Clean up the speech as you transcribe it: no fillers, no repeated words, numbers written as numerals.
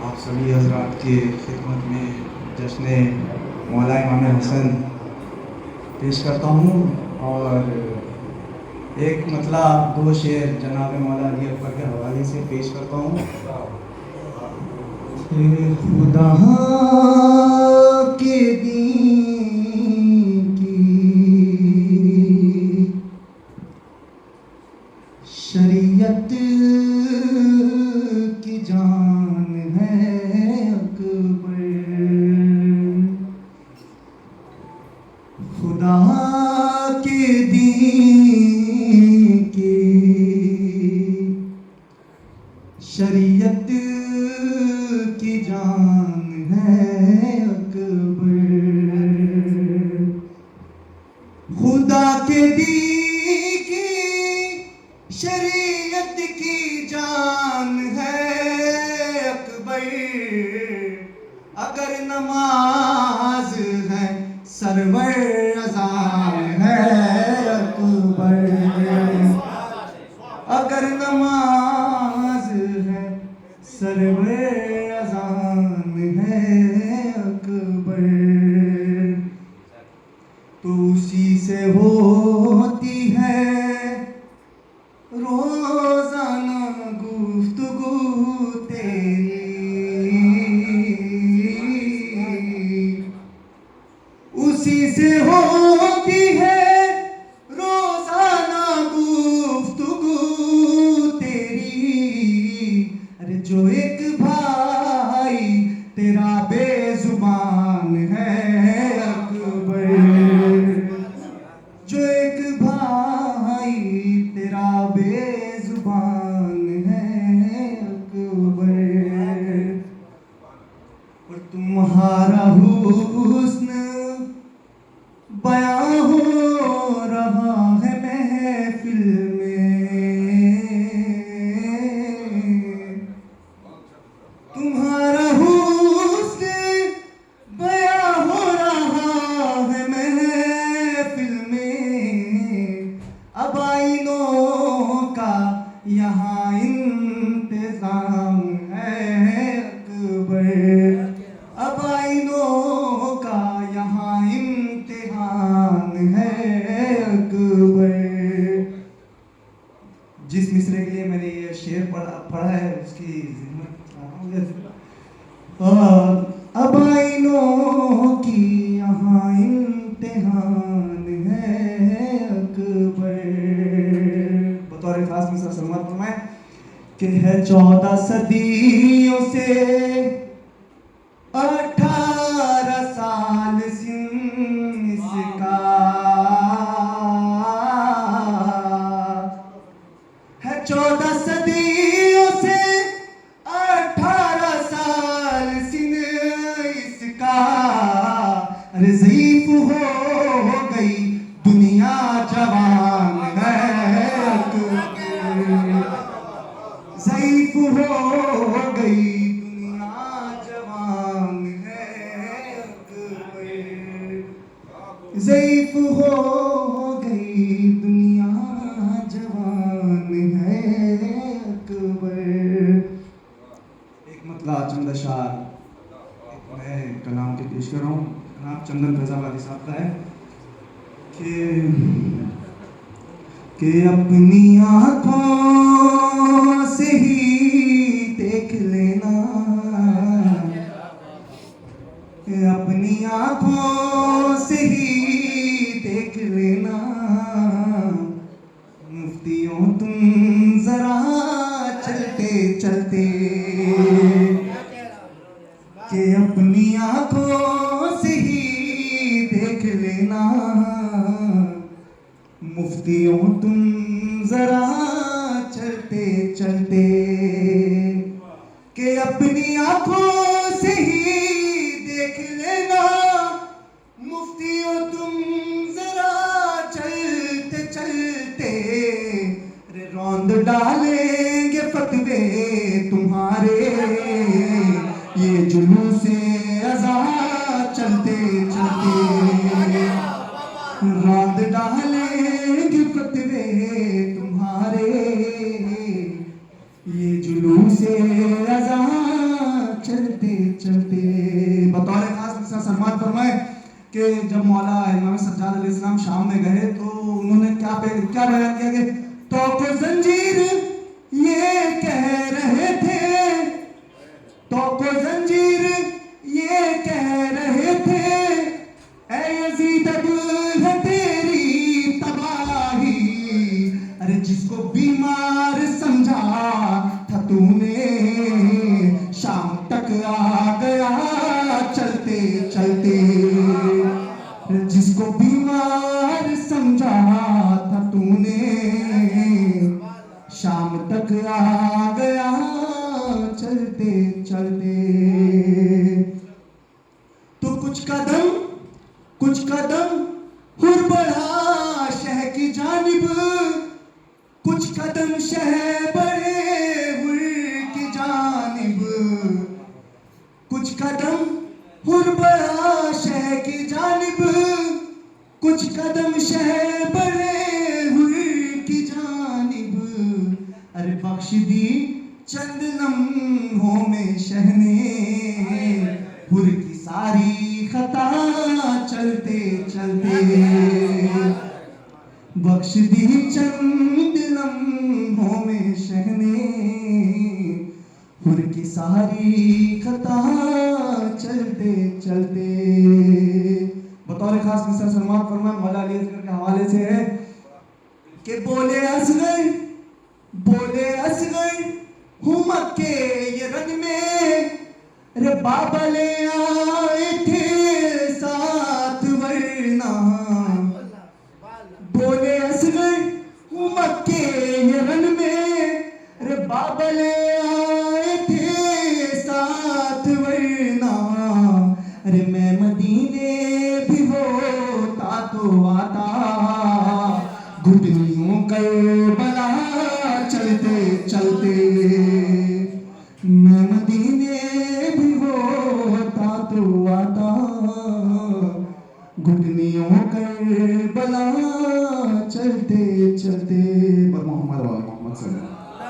आप सभी हजरात की खिदमत में जश्न मौला इमाम हसन पेश करता हूँ और एक मतला दो शेर जनाब मौला अली अकबर के हवाले से पेश करता हूँ। खुदा के दीन की शरीयत की जान है अकबर, खुदा के दीन की शरीयत की जान है अकबर, खुदा के दीन की शरीयत की जान है अकबर। अगर नमाज है सरवर अज़ान है अकबर, अगर नमाज है सरवर अज़ान है अकबर, तो उसी से होती है रोजाना गुफ्तगू तेरी, उसी से होती है रोजाना गुफ्तगू तेरी। अरे जो एक भाई तेरा बेजुबान है अकबर, जो एक भाई तेरा बेजुबान है अकबर, और तुम्हारा हुस्न बयां हो रहा है महफिल में, तुम्हारा हुस्न बयां हो रहा है महफिल में। अब आईनों का यहाँ इंतजाम है अकबर, अब आईनों का यहाँ इम्तिहान है अकबर। जिस मिसरे के लिए मैंने ये शेर पढ़ा है उसकी जिम्मत अब आईनों की यहाँ इम्तिहान है अकबर। बतौर खास मिसरा सलमान फरमाए कि है 14 सदियों से 18 साल सिन इसका, है 14 सदियों से 18 साल सिन इसका। अरे ज़ईफ हो गई दुनिया जवान है अकबर, ज़ईफ हो गई दुनिया जवान है अकबर, ज़ईफ हो गई दुनिया जवान है अकबर। एक मतला चंद अशार मैं कलाम के पेश कर रहा हूँ। कलाम चंदन फैजाबादी साहब का है कि अपनी आँखों से ही देख लेना, अपनी आँखों से ही देख लेना, मुफ्तियों तुम जरा चलते चलते, कि अपनी आँखों से ही देख लेना, मुफ्तियों तुम जरा चलते चलते, कि अपनी आँखों से ही देख लेना, मुफ्तियों तुम जरा चलते चलते। रे रौंद डालेंगे फतवे तुम्हारे ये जुलूसे अज़ा चलते चलते, रौंद डालेंगे फतवे तुम्हारे ये जुलूसे अज़ा चलते फरमाए कि जब मौला इमाम सज्जाद अलैहिस्सलाम शाम में गए तो उन्होंने क्या बयान किया कि तो को जंजीर ये कह रहे थे, तो को जंजीर ये कह रहे थे, ऐ यजीद अब है तेरी तबाही। अरे जिसको बीमार समझा था तूने, शाम तक आ गया चलते चलते। जिसको बीमार समझा था तूने, शाम तक आ गया चलते चलते। तो कुछ कदम हुर बढ़ा शह की जानिब, कुछ कदम शह बढ़े हुर की जानिब, कुछ कदम हुर बढ़ा शह की जानिब, कुछ कदम शह बढ़े हुर की जानिब। अरे बख्श दी चंद लम्हों में शहने, हुर की सारी खता चलते चलते। बख्श दी चंद लम्हों में शहने, हुर की सारी खता चलते चलते। बतौर खास मिसर सलमान फरमान मौला अली असगर के हवाले से है कि बोले असगर हूँ मक्के ये रन में, रे बाबा ले आए थे साथ वरना। बोले असगर हूँ मक्के ये रन में, रे बाबा ले आए थे साथ वरना। अरे मैं मदीने भी होता तो आता, घुटनियों करबला चलते चलते। मैं मदीने भी होता तो आता, घुटनियों करबला चलते चलते। पर मोहम्मद सल्लल्लाहु अलैहि वसल्लम।